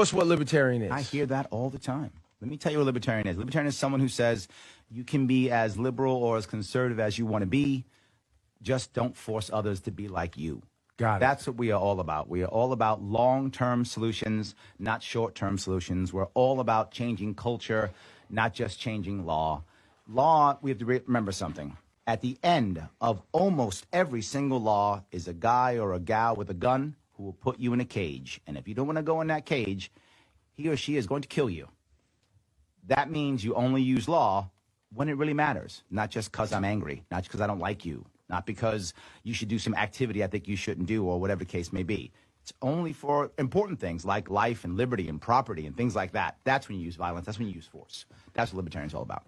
us what libertarian is. I hear that all the time. Let me tell you what libertarian is. Libertarian is someone who says you can be as liberal or as conservative as you want to be. Just don't force others to be like you. Got it. That's what we are all about. We are all about long-term solutions, not short-term solutions. We're all about changing culture, not just changing law. Law, we have to remember something. At the end of almost every single law is a guy or a gal with a gun who will put you in a cage. And if you don't want to go in that cage, he or she is going to kill you. That means you only use law when it really matters, not just because I'm angry, not because I don't like you, not because you should do some activity I think you shouldn't do or whatever the case may be. It's only for important things like life and liberty and property and things like that. That's when you use violence. That's when you use force. That's what libertarian's all about.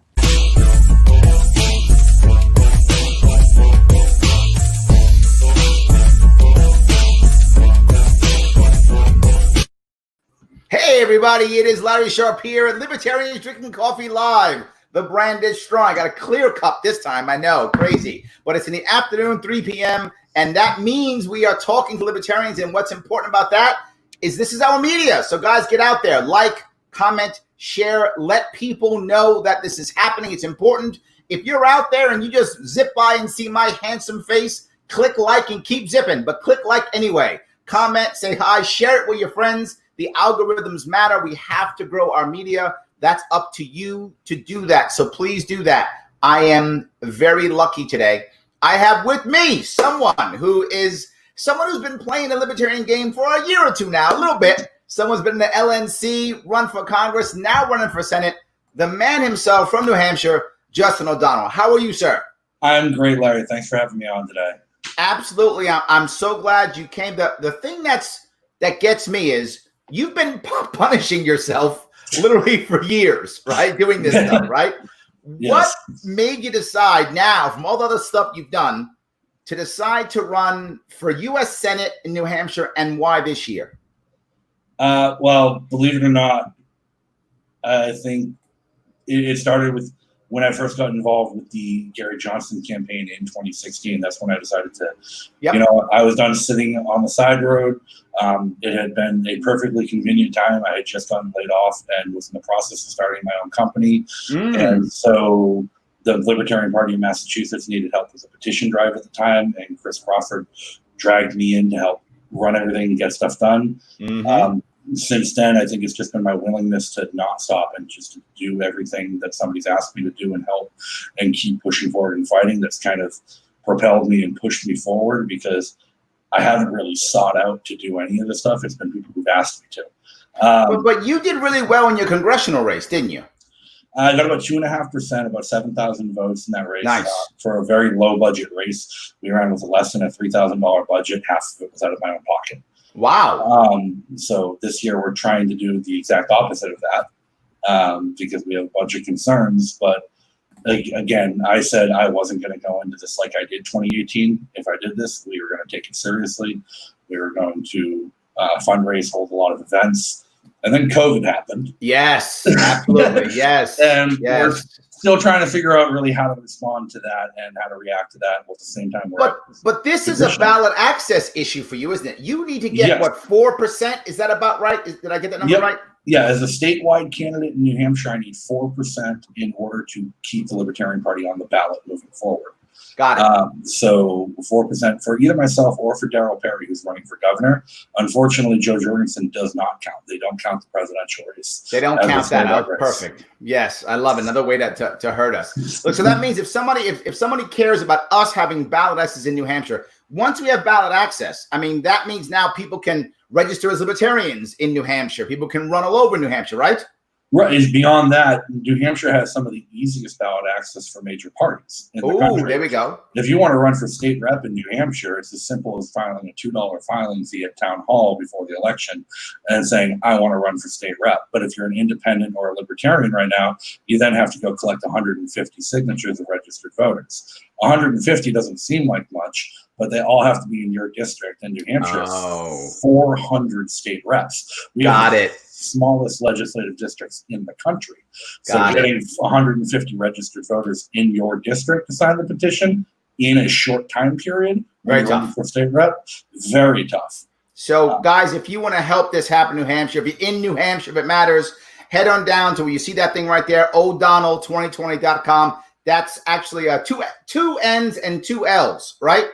Hey everybody, it is Larry Sharp here at Libertarians Drinking Coffee Live. The brand is strong. I got a clear cup this time, I know, crazy. But it's in the afternoon, 3 p.m., and that means we are talking to libertarians, and what's important about that is this is our media. So guys, get out there, like, comment, share, let people know that this is happening. It's important. If you're out there and you just zip by and see my handsome face, click like and keep zipping, but click like anyway. Comment, say hi, share it with your friends. The algorithms matter. We have to grow our media. That's up to you to do that. So please do that. I am very lucky today. I have with me someone who's been playing the libertarian game for a year or two now, a little bit. Someone's been in the LNC, run for Congress, now running for Senate. The man himself from New Hampshire, Justin O'Donnell. How are you, sir? I'm great, Larry. Thanks for having me on today. Absolutely. I'm so glad you came. The thing that gets me is you've been punishing yourself literally for years, right? Doing this stuff, right? Yes. What made you decide now, from all the other stuff you've done, to decide to run for U.S. Senate in New Hampshire, and why this year? Well, believe it or not, I think it started with when I first got involved with the Gary Johnson campaign in 2016. That's when I decided to, I was done sitting on the side road. It had been a perfectly convenient time. I had just gotten laid off and was in the process of starting my own company. And so the Libertarian Party of Massachusetts needed help with a petition drive at the time, and Chris Crawford dragged me in to help run everything and get stuff done. Since then, I think it's just been my willingness to not stop and just to do everything that somebody's asked me to do and help and keep pushing forward and fighting that's kind of propelled me and pushed me forward, because I haven't really sought out to do any of this stuff. It's been people who've asked me to. But you did really well in your congressional race, didn't you? I got about 2.5%, about 7,000 votes in that race. Nice. For a very low budget race. We ran with less than a $3,000 budget. Half of it was out of my own pocket. Wow. So this year we're trying to do the exact opposite of that, because we have a bunch of concerns. But again, I said I wasn't going to go into this like I did 2018. If I did this, we were going to take it seriously. We were going to fundraise, hold a lot of events. And then COVID happened. Yes, absolutely. Yes. And we're still trying to figure out really how to respond to that and how to react to that. While at the same time, but this is a ballot access issue for you, isn't it? You need to get what, 4%? Is that about right? Did I get that number right? Yeah, as a statewide candidate in New Hampshire, I need 4% in order to keep the Libertarian Party on the ballot moving forward. Got it. So 4% for either myself or for Darryl Perry, who's running for governor. Unfortunately, Joe Jorgensen does not count. They don't count the presidential race. They don't count that out. Perfect. Yes, I love it. Another way to hurt us. Look, so that means if somebody cares about us having ballot access in New Hampshire, once we have ballot access, I mean, that means now people can register as libertarians in New Hampshire. People can run all over New Hampshire, right? Right. It's beyond that. New Hampshire has some of the easiest ballot access for major parties in the country. There we go. If you want to run for state rep in New Hampshire, it's as simple as filing a $2 filing fee at town hall before the election and saying, I want to run for state rep. But if you're an independent or a libertarian right now, you then have to go collect 150 signatures of registered voters. 150 doesn't seem like much, but they all have to be in your district. In New Hampshire, 400 state reps. Got it. Smallest legislative districts in the country. So getting 150 registered voters in your district to sign the petition in a short time period, very tough for state rep, very tough. So, guys, if you want to help this happen in New Hampshire, if you're in New Hampshire, if it matters, head on down to where you see that thing right there, O'Donnell2020.com. That's actually two N's and two L's, right?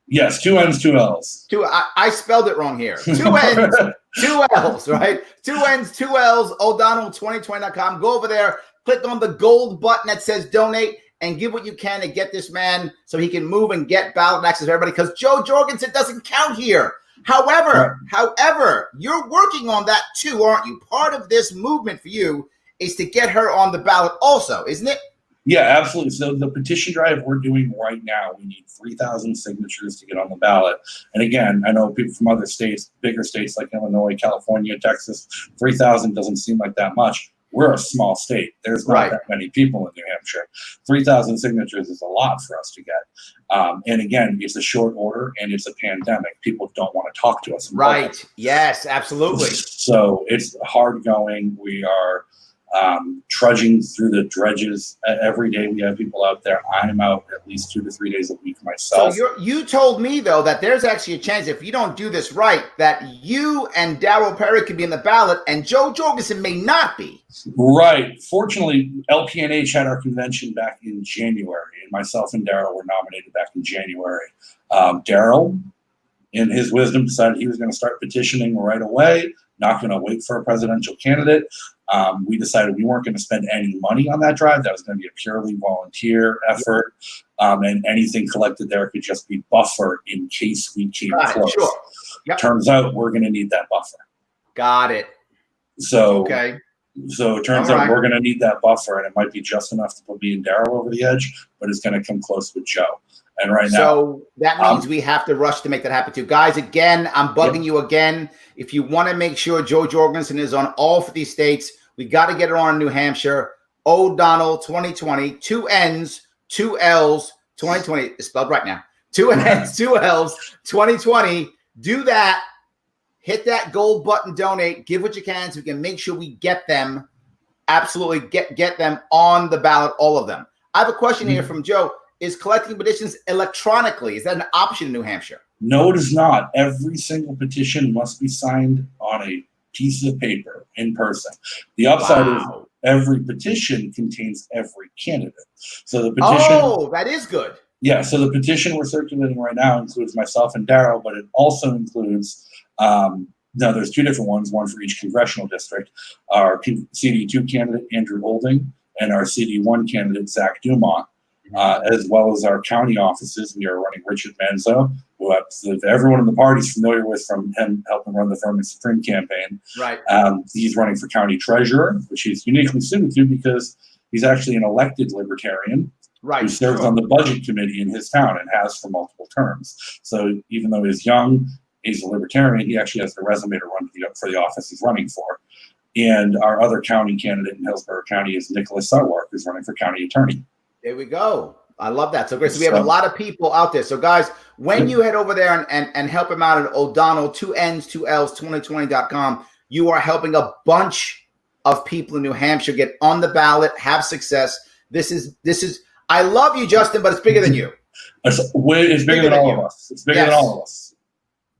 Yes, 2 N's, 2 L's. I spelled it wrong here. 2 N's, 2 L's, right? 2 N's, 2 L's, O'Donnell2020.com. Go over there, click on the gold button that says donate, and give what you can to get this man so he can move and get ballot access for everybody, because Joe Jorgensen doesn't count here. However, you're working on that too, aren't you? Part of this movement for you is to get her on the ballot also, isn't it? Yeah, absolutely. So the petition drive we're doing right now, we need 3,000 signatures to get on the ballot. And again, I know people from other states, bigger states like Illinois, California, Texas, 3,000 doesn't seem like that much. We're a small state. There's not that many people in New Hampshire. 3,000 signatures is a lot for us to get. And again, it's a short order and it's a pandemic. People don't want to talk to us. Right. Yes, absolutely. So it's hard going. We are trudging through the dredges every day. We have people out there. I'm out at least 2 to 3 days a week myself. So you told me, though, that there's actually a chance, if you don't do this right, that you and Darryl Perry could be in the ballot and Joe Jorgensen may not be. Right. Fortunately, LPNH had our convention back in January, and myself and Darryl were nominated back in January. Darryl, in his wisdom, decided he was going to start petitioning right away, not going to wait for a presidential candidate. We decided we weren't going to spend any money on that drive. That was going to be a purely volunteer effort. And anything collected there could just be buffer in case we came close. Sure. Yep. Turns out we're going to need that buffer. Got it. So it turns out we're going to need that buffer, and it might be just enough to put me and Darryl over the edge, but it's going to come close with Joe. And right now, so that means we have to rush to make that happen too. Guys, again, I'm bugging you again. If you want to make sure Joe Jorgensen is on all 50 states, we got to get her on in New Hampshire. O'Donnell 2020, 2 N's, 2 L's, 2020. It's spelled right now. 2 N's, 2 L's, 2020. Do that. Hit that gold button, donate, give what you can so we can make sure we get them, absolutely get them on the ballot, all of them. I have a question here from Joe. Is collecting petitions electronically, is that an option in New Hampshire? No, it is not. Every single petition must be signed on a piece of paper in person. The upside is every petition contains every candidate. So the petition. Oh, that is good. Yeah. So the petition we're circulating right now includes myself and Darryl, but it also includes, now there's 2 different ones, one for each congressional district, our CD2 candidate, Andrew Olding, and our CD1 candidate, Zach Dumont. As well as our county offices. We are running Richard Manzo, who everyone in the party is familiar with from him helping run the Vermin Supreme campaign. Right. He's running for county treasurer, which he's uniquely suited to because he's actually an elected libertarian who serves on the budget committee in his town and has for multiple terms. So even though he's young, he's a libertarian, he actually has the resume to run for the office he's running for. And our other county candidate in Hillsborough County is Nicholas Sarwark, who's running for county attorney. There we go. I love that. So great. So we have a lot of people out there. So guys, when you head over there and help him out at O'Donnell, 2 N's, 2 L's, 2020.com, you are helping a bunch of people in New Hampshire get on the ballot, have success. This is, I love you, Justin, but it's bigger than you. It's bigger than all of us. It's bigger than all of us.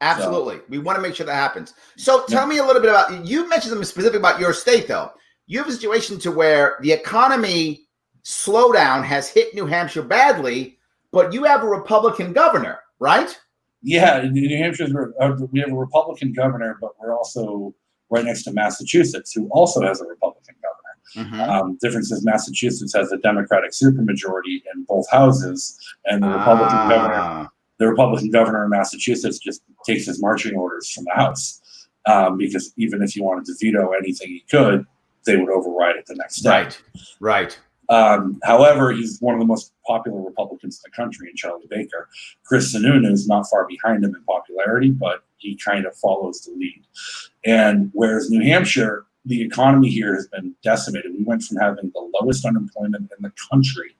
Absolutely. So we want to make sure that happens. So tell me a little bit about, you mentioned something specific about your state, though. You have a situation to where the economy slowdown has hit New Hampshire badly, but you have a Republican governor, right? Yeah, in New Hampshire, we have a Republican governor, but we're also right next to Massachusetts, who also has a Republican governor. Difference is Massachusetts has a Democratic supermajority in both houses, and the Republican governor in Massachusetts just takes his marching orders from the House, because even if he wanted to veto anything he could, they would override it the next day. Right. However, he's one of the most popular Republicans in the country in Charlie Baker. Chris Sununu is not far behind him in popularity, but he kind of follows the lead. And whereas New Hampshire, the economy here has been decimated. We went from having the lowest unemployment in the country,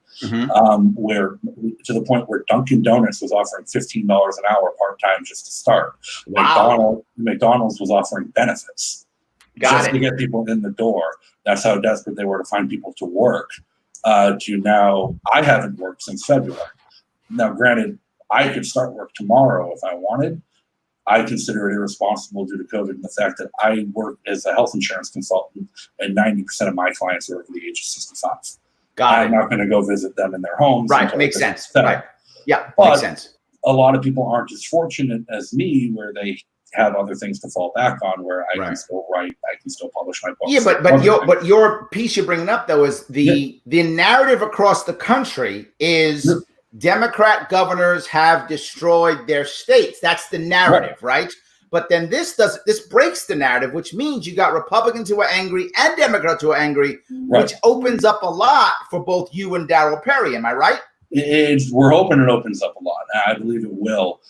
where to the point where Dunkin' Donuts was offering $15 an hour part-time just to start. McDonald's was offering benefits to get people in the door. That's how desperate they were to find people to work. To now, I haven't worked since February. Now, granted, I could start work tomorrow if I wanted, I consider it irresponsible due to COVID and the fact that I work as a health insurance consultant, and 90% of my clients are over the age of 65. I'm not going to go visit them in their homes. Right, makes sense. Right, yeah, but makes sense. A lot of people aren't as fortunate as me, where they have other things to fall back on, where I can still write, I can still publish my books. Yeah, but your piece you're bringing up though is the narrative across the country is Democrat governors have destroyed their states. That's the narrative, right? But then this breaks the narrative, which means you got Republicans who are angry and Democrats who are angry, which opens up a lot for both you and Darryl Perry. Am I right? We're hoping it opens up a lot. I believe it will.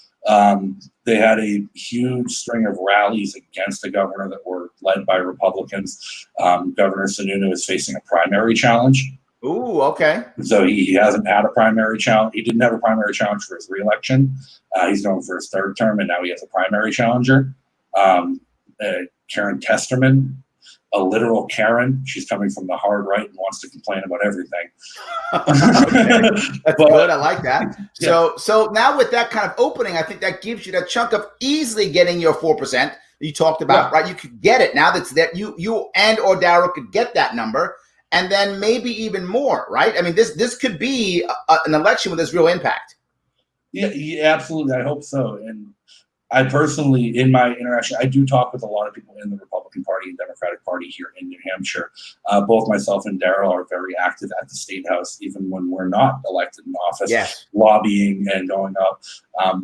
They had a huge string of rallies against the governor that were led by Republicans. Governor Sununu is facing a primary challenge. Ooh, okay. So he hasn't had a primary challenge. He didn't have a primary challenge for his reelection. He's going for his third term, and now he has a primary challenger. Karen Testerman, a literal Karen. She's coming from the hard right and wants to complain about everything. That's good. I like that. So now with that kind of opening, I think that gives you that chunk of easily getting your 4% you talked about, right? You could get it now. That's that you and or Darryl could get that number, and then maybe even more, right? I mean, this could be an election with this real impact. Yeah, absolutely. I hope so. And I personally, in my interaction, I do talk with a lot of people in the Republican Party and Democratic Party here in New Hampshire. Both myself and Darryl are very active at the State House, even when we're not elected in office, lobbying and going up.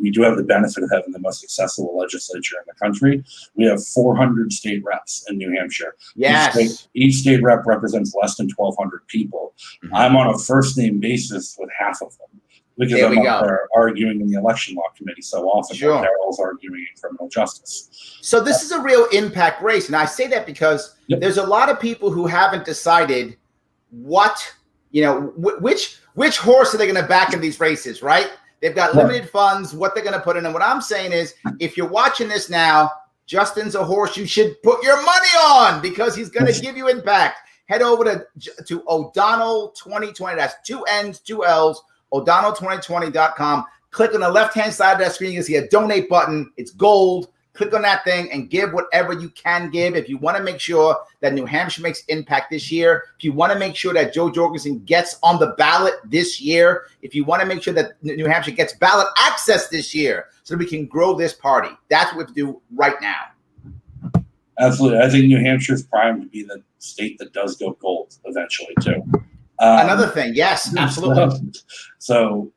We do have the benefit of having the most accessible legislature in the country. We have 400 state reps in New Hampshire. Yes. Each state rep represents less than 1,200 people. I'm on a first-name basis with half of them. Because I'm up there arguing in the election law committee so often. Darryl's arguing in criminal justice. So this is a real impact race. And I say that because there's a lot of people who haven't decided what, which horse are they going to back in these races, right? They've got limited funds, what they're going to put in. And what I'm saying is, if you're watching this now, Justin's a horse you should put your money on because he's going to give you impact. Head over to O'Donnell 2020. That's 2 N's, 2 L's. O'Donnell2020.com. Click on the left-hand side of that screen. You can see a donate button. It's gold. Click on that thing and give whatever you can give. If you want to make sure that New Hampshire makes impact this year, if you want to make sure that Joe Jorgensen gets on the ballot this year, if you want to make sure that New Hampshire gets ballot access this year so that we can grow this party, that's what we have to do right now. Absolutely. I think New Hampshire is primed to be the state that does go gold eventually, too. Another thing, yes, absolutely. So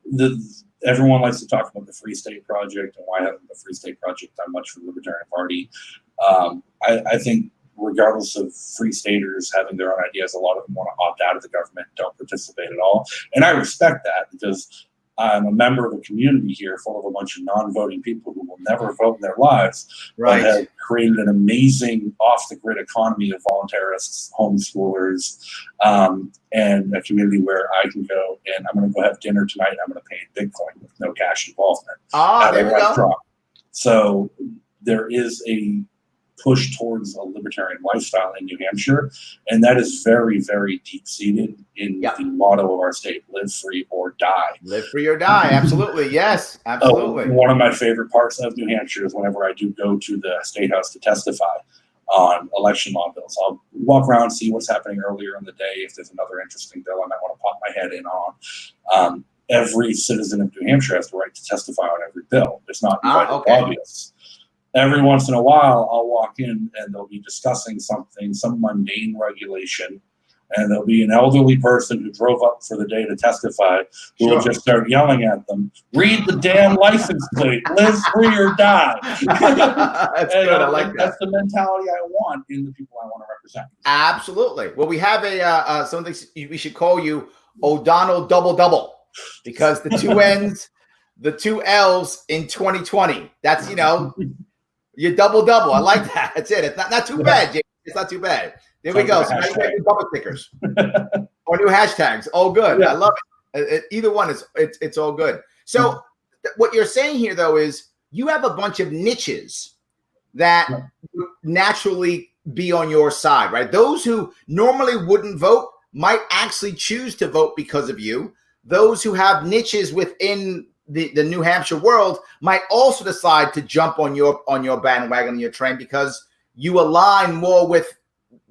everyone likes to talk about the Free State Project and why hasn't the Free State Project done much for the Libertarian Party. I think regardless of free staters having their own ideas, a lot of them want to opt out of the government and don't participate at all. And I respect that because I'm a member of a community here full of a bunch of non-voting people who will never vote in their lives, but have created an amazing off-the-grid economy of voluntarists, homeschoolers, and a community where I can go and I'm going to go have dinner tonight and I'm going to pay in Bitcoin with no cash involvement. There we go. So there is a push towards a libertarian lifestyle in New Hampshire, and that is very, very deep-seated in the motto of our state: live free or die. Live free or die, absolutely, yes, absolutely. One of my favorite parts of New Hampshire is whenever I do go to the State House to testify on election law bills. I'll walk around, see what's happening earlier in the day. If there's another interesting bill I might want to pop my head in on. Every citizen of New Hampshire has the right to testify on every bill. It's not invited lobbyists. Every once in a while, I'll walk in and they'll be discussing something, some mundane regulation, and there'll be an elderly person who drove up for the day to testify who will just start yelling at them, read the damn license plate, live free or die. That's good. I like that. That's the mentality I want in the people I want to represent. Absolutely. Well, we have something we should call you O'Donnell Double, because the 2 N's, the 2 L's in 2020. That's, you're double. I like that. That's it. It's not too bad, James. It's not too bad. There we go. So now you got new bumper stickers or new hashtags. All good. Yeah. I love it. Either one is it's all good. So what you're saying here, though, is you have a bunch of niches that would naturally be on your side, right? Those who normally wouldn't vote might actually choose to vote because of you. Those who have niches within the New Hampshire world might also decide to jump on your bandwagon, on your train, because you align more with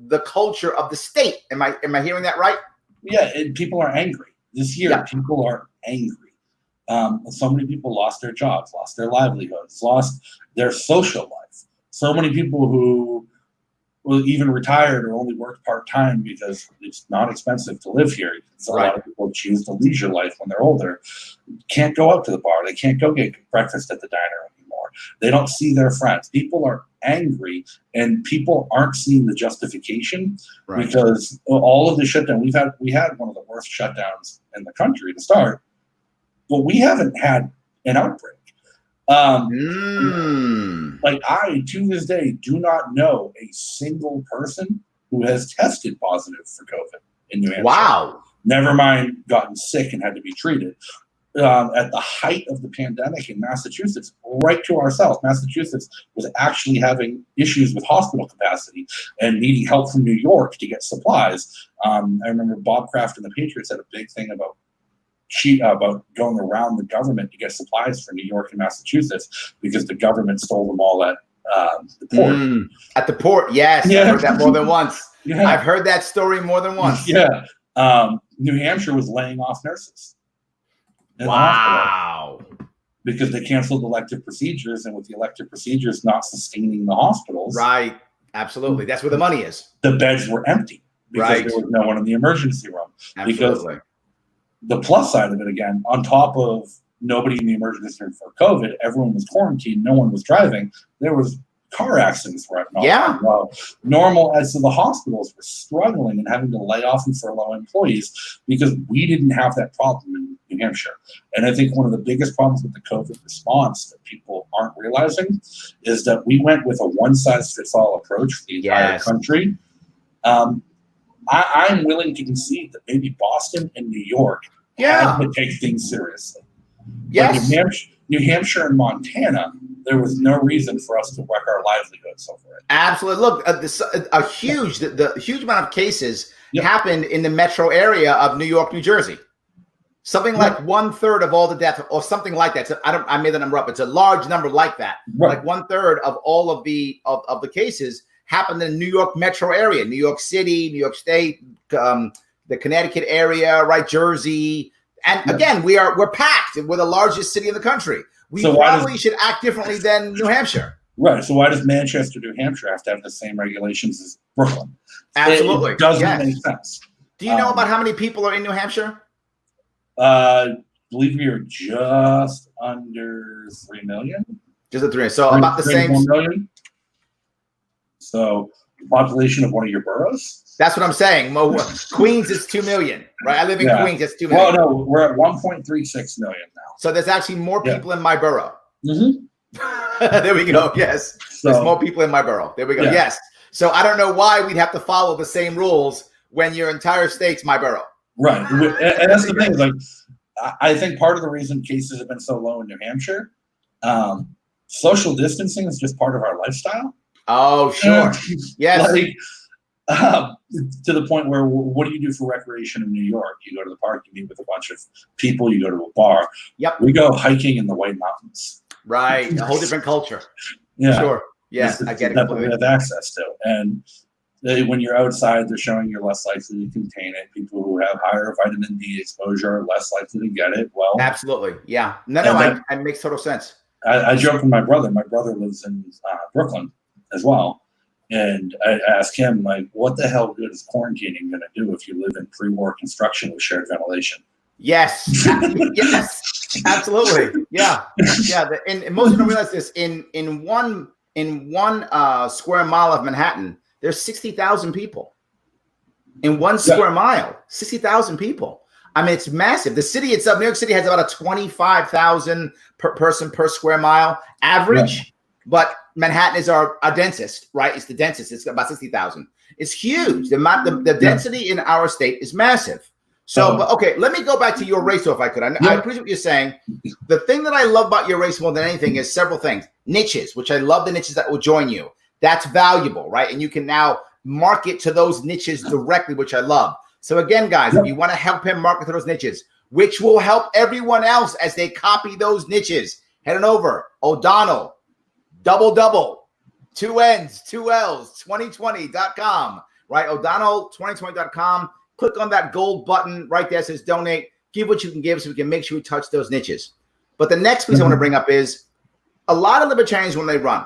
the culture of the state. Am I hearing that right? Yeah, and people are angry. This year, people are angry. So many people lost their jobs, lost their livelihoods, lost their social life. So many people who even retired or only worked part-time because it's not expensive to live here. So a lot of people choose the leisure life when they're older. Can't go out to the bar. They can't go get breakfast at the diner anymore. They don't see their friends. People are angry, and people aren't seeing the justification because all of the shutdown we had one of the worst shutdowns in the country to start, but we haven't had an outbreak. Like I, to this day, do not know a single person who has tested positive for COVID in New Hampshire. Wow. Never mind gotten sick and had to be treated. At the height of the pandemic in Massachusetts, right to our south, Massachusetts was actually having issues with hospital capacity and needing help from New York to get supplies. I remember Bob Kraft and the Patriots had a big thing about going around the government to get supplies for New York and Massachusetts because the government stole them all at the port. At the port, yes. Yeah. I've heard that more than once. Yeah. I've heard that story more than once. Yeah. New Hampshire was laying off nurses. Wow. Because they canceled elective procedures, and with the elective procedures not sustaining the hospitals. Right. Absolutely. That's where the money is. The beds were empty because there was no one in the emergency room. Absolutely. Because the plus side of it, again, on top of nobody in the emergency room for COVID, everyone was quarantined, no one was driving. There was car accidents right now. Yeah. Normal as to the hospitals were struggling and having to lay off and furlough employees because we didn't have that problem in New Hampshire. And I think one of the biggest problems with the COVID response that people aren't realizing is that we went with a one-size-fits-all approach for the entire country. I'm willing to concede that maybe Boston and New York had to take things seriously. Yes. But New Hampshire and Montana, there was no reason for us to wreck our livelihoods over it. Absolutely. Look, the huge amount of cases happened in the metro area of New York, New Jersey. Something like 1/3 of all the deaths, or something like that. So I made the number up. It's a large number like that. Like 1/3 of all of the cases happened in the New York metro area, New York City, New York State, the Connecticut area, right, Jersey. And again, we're packed. We're the largest city in the country. We probably should act differently than New Hampshire. Right. So why does Manchester, New Hampshire have to have the same regulations as Brooklyn? Absolutely. It doesn't make sense. Do you know about how many people are in New Hampshire? I believe we are just under 3 million. Just a 3. So about the same. 1 million. So the population of one of your boroughs. That's what I'm saying. Queens is 2 million, right? I live in Queens. It's 2 million. Well, no, we're at 1.36 million now. So there's actually more people in my borough. Mm-hmm. There we go. Yes. There's more people in my borough. There we go. Yeah. Yes. So I don't know why we'd have to follow the same rules when your entire state's my borough. Right. And that's the thing. Like, I think part of the reason cases have been so low in New Hampshire, social distancing is just part of our lifestyle. Oh, sure. Yes. Like, to the point where, what do you do for recreation in New York? You go to the park, you meet with a bunch of people, you go to a bar. Yep. We go hiking in the White Mountains. Right. A whole different culture. Yeah. Sure. Yes, I get it. That we have access to. And when you're outside, they're showing you're less likely to contain it. People who have higher vitamin D exposure are less likely to get it. Well, absolutely. Yeah. No, it makes total sense. I joke with my brother. My brother lives in Brooklyn as well. And I asked him, like, what the hell good is quarantining going to do if you live in pre-war construction with shared ventilation? Yes. Yes. Absolutely. Yeah. Yeah. And most people don't realize this. In one square mile of Manhattan, there's 60,000 people. In 1 square mile, 60,000 people. I mean, it's massive. The city itself, New York City, has about a 25,000 per person per square mile average. Yeah. But Manhattan is our densest, right? It's the densest. It's about 60,000. It's huge. The density in our state is massive. So, but okay, let me go back to your race, though, if I could. I appreciate what you're saying. The thing that I love about your race more than anything is several things. Niches, which I love the niches that will join you. That's valuable, right? And you can now market to those niches directly, which I love. So again, guys, if you want to help him market to those niches, which will help everyone else as they copy those niches. Head on over, O'Donnell, double, 2 N's, 2 L's, 2020.com, right? O'Donnell2020.com. Click on that gold button right there that says donate. Give what you can give so we can make sure we touch those niches. But the next piece I want to bring up is a lot of libertarians, when they run,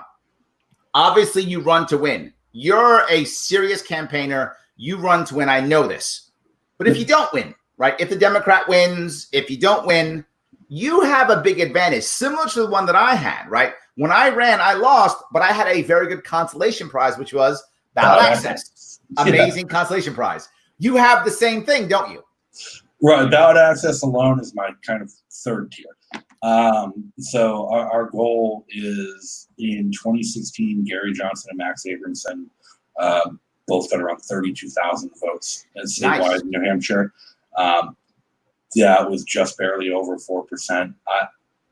obviously you run to win. You're a serious campaigner. You run to win. I know this. But if you don't win, right? If the Democrat wins, if you don't win, you have a big advantage, similar to the one that I had, right? When I ran, I lost, but I had a very good consolation prize, which was ballot access. Amazing consolation prize. You have the same thing, don't you? Right. Ballot access alone is my kind of third tier. So our goal is in 2016, Gary Johnson and Max Abramson both got around 32,000 votes statewide in New Hampshire. That was just barely over 4%.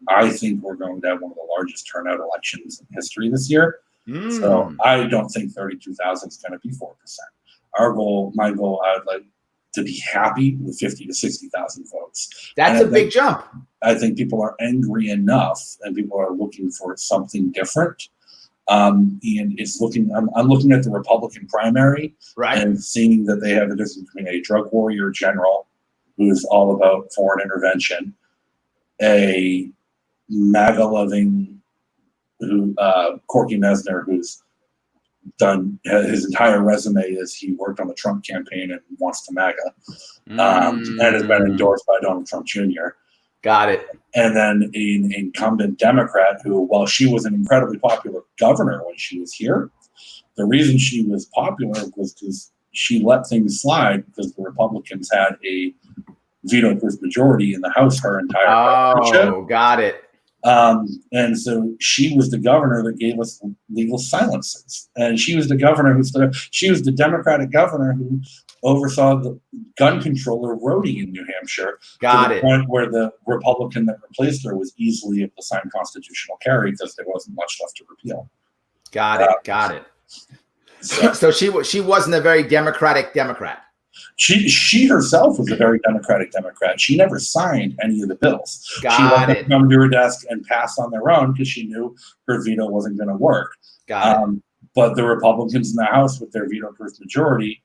I think we're going to have one of the largest turnout elections in history this year. So I don't think 32,000 is going to be 4%. My goal, I would like to be happy with 50 to 60,000 votes. That's a big jump. I think people are angry enough and people are looking for something different. And it's I'm looking at the Republican primary, right, and seeing that they have a difference between a drug warrior general who's all about foreign intervention, a MAGA-loving Corky Mesner, who's done his entire resume is he worked on the Trump campaign and wants to MAGA, and has been endorsed by Donald Trump Jr. Got it. And then an incumbent Democrat who, while she was an incredibly popular governor when she was here, the reason she was popular was because she let things slide because the Republicans had a veto-proof majority in the House her entire term. Oh, got it. And so she was the governor that gave us legal silencers. And she was the governor she was the Democratic governor who oversaw the gun control eroding in New Hampshire. Got to the it. point where the Republican that replaced her was easily able to sign constitutional carry because there wasn't much left to repeal. Got it. So she wasn't a very Democratic Democrat. She herself was a very Democratic Democrat. She never signed any of the bills. She let them come to her desk and pass on their own because she knew her veto wasn't going to work. But the Republicans in the House with their veto-proof majority,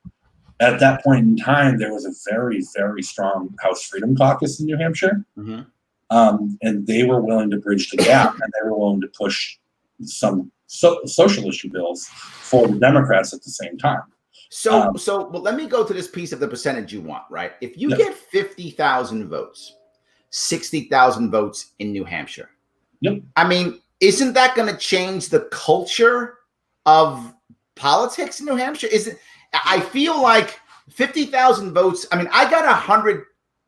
at that point in time, there was a very, very strong House Freedom Caucus in New Hampshire. And they were willing to bridge the gap, and they were willing to push some social issue bills for the Democrats at the same time. So let me go to this piece of the percentage you want, right? If you get 50,000 votes, 60,000 votes in New Hampshire, I mean, isn't that going to change the culture of politics in New Hampshire? I feel like 50,000 votes. I mean, I got 100,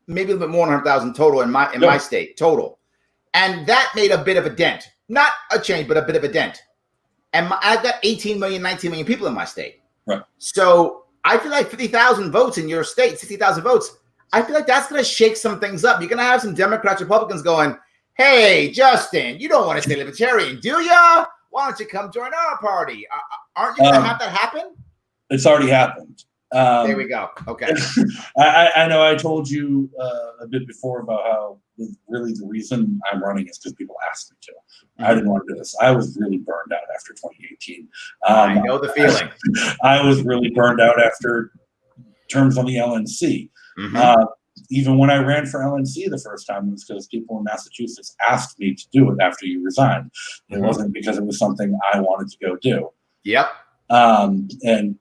maybe a little bit more than 100,000 total in my state total, and that made a bit of a dent. Not a change, but a bit of a dent. And I've got 18 million, 19 million people in my state. Right. So I feel like 50,000 votes in your state, 60,000 votes, I feel like that's going to shake some things up. You're going to have some Democrats, Republicans going, hey, Justin, you don't want to stay libertarian, do you? Why don't you come join our party? Aren't you going to have that happen? It's already happened. There we go. Okay. I know I told you a bit before about how really the reason I'm running is because people asked me to. I didn't want to do this. I was really burned out after 2018. I know the feeling. I was really burned out after terms on the LNC. Even when I ran for LNC the first time, it was because people in Massachusetts asked me to do it after you resigned. It wasn't because it was something I wanted to go do. Yep. And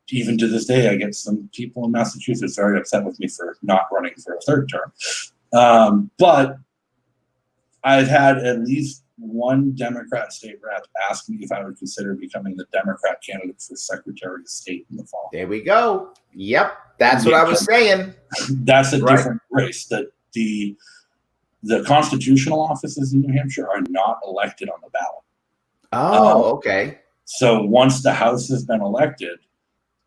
even to this day, I get some people in Massachusetts very upset with me for not running for a third term. But I've had at least one Democrat state rep ask me if I would consider becoming the Democrat candidate for Secretary of State in the fall. There we go. Yep. That's what I was saying. That's a different race. That the constitutional offices in New Hampshire are not elected on the ballot. Oh, okay. So once the House has been elected,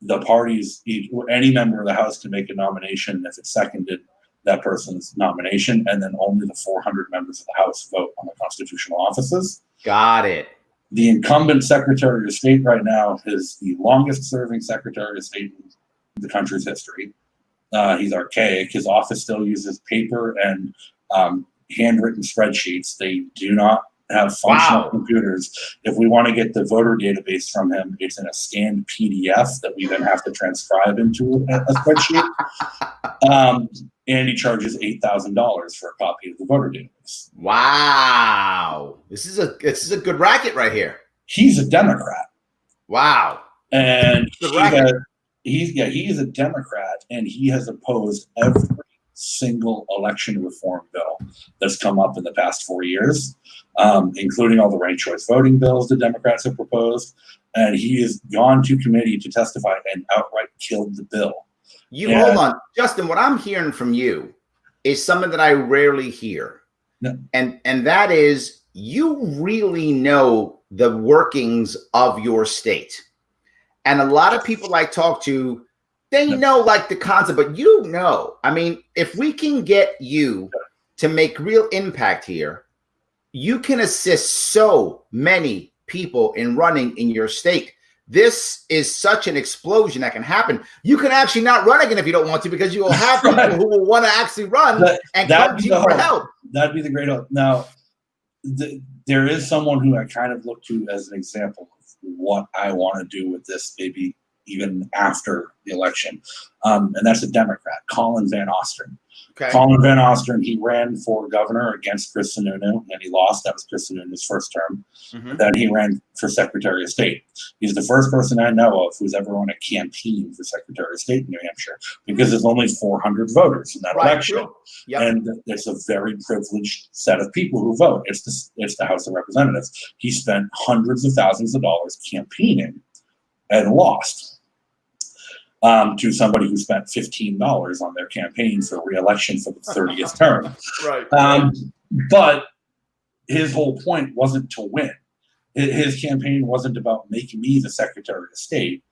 the parties, any member of the House can make a nomination if it's seconded that person's nomination, and then only the 400 members of the House vote on the constitutional offices. Got it. The incumbent Secretary of State right now is the longest serving Secretary of State in the country's history. He's archaic. His office still uses paper and handwritten spreadsheets. They do not have functional computers. If we want to get the voter database from him, it's in a scanned PDF that we then have to transcribe into a spreadsheet. And he charges $8,000 for a copy of the voter database. Wow, this is a good racket right here. He's a Democrat. Wow, and he's a Democrat, and he has opposed every single election reform bill that's come up in the past 4 years, including all the ranked choice voting bills the Democrats have proposed. And he has gone to committee to testify and outright killed the bill. Hold on, Justin. What I'm hearing from you is something that I rarely hear, and that is you really know the workings of your state. And a lot of people I talk to, they know like the concept, but you know. I mean, if we can get you to make real impact here, you can assist so many people in running in your state. This is such an explosion that can happen. You can actually not run again if you don't want to, because you will have people who will want to actually run and come to you for help. That'd be the great hope. Now, there is someone who I kind of look to as an example of what I want to do with this, maybe even after the election. And that's a Democrat, Colin Van Ostrand. Okay. Colin Van Ostrand, he ran for governor against Chris Sununu, and he lost. That was Chris Sununu's first term. Mm-hmm. Then he ran for Secretary of State. He's the first person I know of who's ever run a campaign for Secretary of State in New Hampshire, because there's only 400 voters in that election. Yep. And it's a very privileged set of people who vote. It's the House of Representatives. He spent hundreds of thousands of dollars campaigning and lost. To somebody who spent $15 on their campaign for re-election for the 30th term. Right. But his whole point wasn't to win. His campaign wasn't about making me the Secretary of State,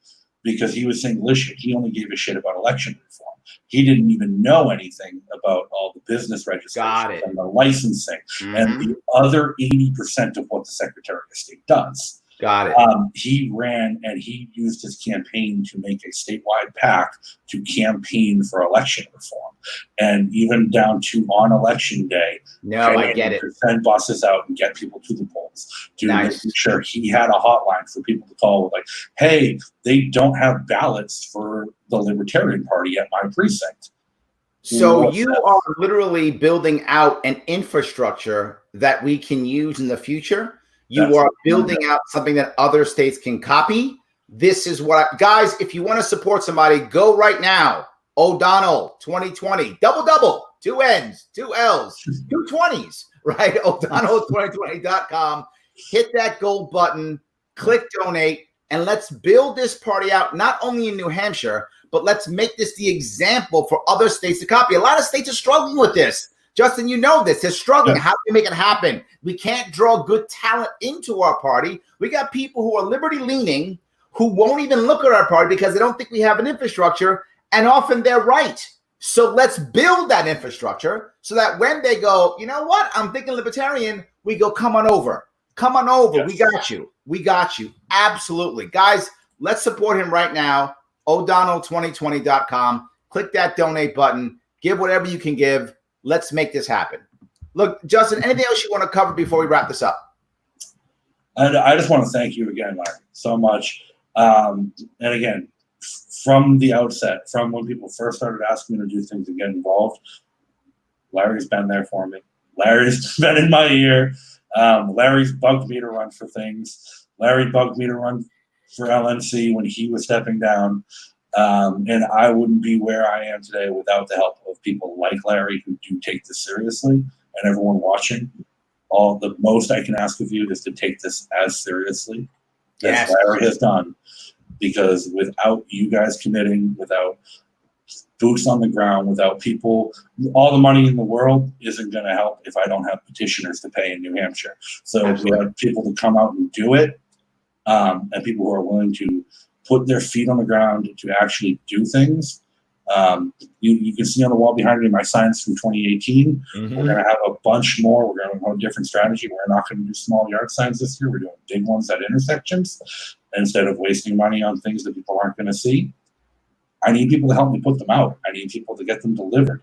because he was saying, listen, he only gave a shit about election reform. He didn't even know anything about all the business registration and the licensing and the other 80% of what the Secretary of State does. Got it. He ran and he used his campaign to make a statewide PAC to campaign for election reform, and even down to on election day, I get it. Send buses out and get people to the polls to make sure he had a hotline for people to call, like, "Hey, they don't have ballots for the Libertarian Party at my precinct." So you are literally building out an infrastructure that we can use in the future. You are building out something that other states can copy. This is what guys, if you want to support somebody, go right now. O'Donnell 2020, double, 2 N's, 2 L's, 2 20s, right? O'Donnell2020.com. Hit that gold button, click donate, and let's build this party out, not only in New Hampshire, but let's make this the example for other states to copy. A lot of states are struggling with this. Justin, you know this. They're struggling. How do we make it happen? We can't draw good talent into our party. We got people who are liberty-leaning who won't even look at our party because they don't think we have an infrastructure, and often they're right. So let's build that infrastructure so that when they go, you know what, I'm thinking libertarian, we go, come on over. Come on over. Yes. We got you. We got you. Absolutely. Guys, let's support him right now. O'Donnell2020.com. Click that donate button. Give whatever you can give. Let's make this happen. Look, Justin, anything else you want to cover before we wrap this up? And I just want to thank you again, Larry, so much. And again, from the outset, from when people first started asking me to do things and get involved, Larry's been there for me. Larry's been in my ear. Larry's bugged me to run for things. Larry bugged me to run for LNC when he was stepping down. And I wouldn't be where I am today without the help of people like Larry who do take this seriously, and everyone watching. All the most I can ask of you is to take this as seriously as Larry has done, because without you guys committing, without boots on the ground, without people, all the money in the world isn't going to help if I don't have petitioners to pay in New Hampshire. So we have people to come out and do it, and people who are willing to put their feet on the ground to actually do things. You can see on the wall behind me my signs from 2018. We're going to have a bunch more. We're going to have a different strategy. We're not going to do small yard signs this year. We're doing big ones at intersections instead of wasting money on things that people aren't going to see. I need people to help me put them out. I need people to get them delivered.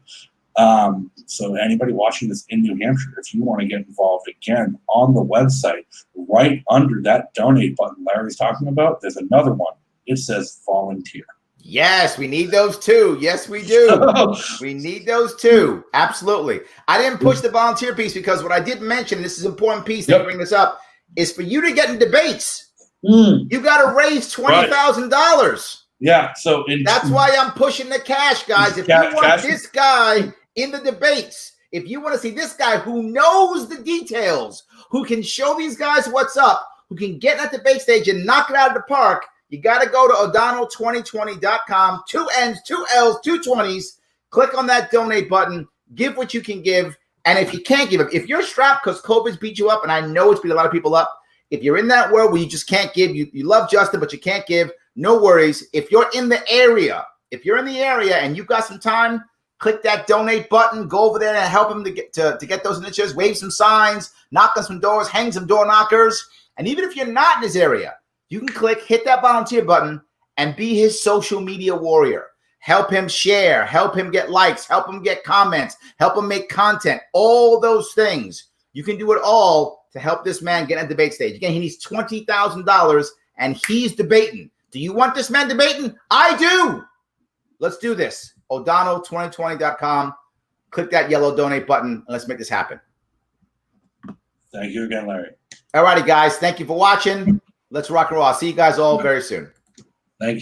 So anybody watching this in New Hampshire, if you want to get involved, again, on the website, right under that donate button Larry's talking about, there's another one. It says volunteer. Yes, we need those too. Yes, we do. We need those too. Absolutely. I didn't push the volunteer piece because what I did mention, and this is an important piece that you bring this up, is for you to get in debates, you got to raise $20,000. Yeah. So that's why I'm pushing the cash, guys. If you want this guy in the debates, if you want to see this guy who knows the details, who can show these guys what's up, who can get at the debate stage and knock it out of the park, you got to go to O'Donnell2020.com, 2 N's, 2 L's, 2 20s. Click on that donate button. Give what you can give. And if you can't give, if you're strapped because COVID's beat you up, and I know it's beat a lot of people up, if you're in that world where you just can't give, you love Justin, but you can't give, no worries. If you're in the area, and you've got some time, click that donate button, go over there and help him to get those initiatives, wave some signs, knock on some doors, hang some door knockers. And even if you're not in his area, you can hit that volunteer button and be his social media warrior. Help him share, help him get likes, help him get comments, help him make content, all those things. You can do it all to help this man get on the debate stage. Again, he needs $20,000 and he's debating. Do you want this man debating? I do. Let's do this. O'Donnell2020.com. Click that yellow donate button and let's make this happen. Thank you again, Larry. All righty, guys. Thank you for watching. Let's rock and roll. I'll see you guys all very soon. Thank you.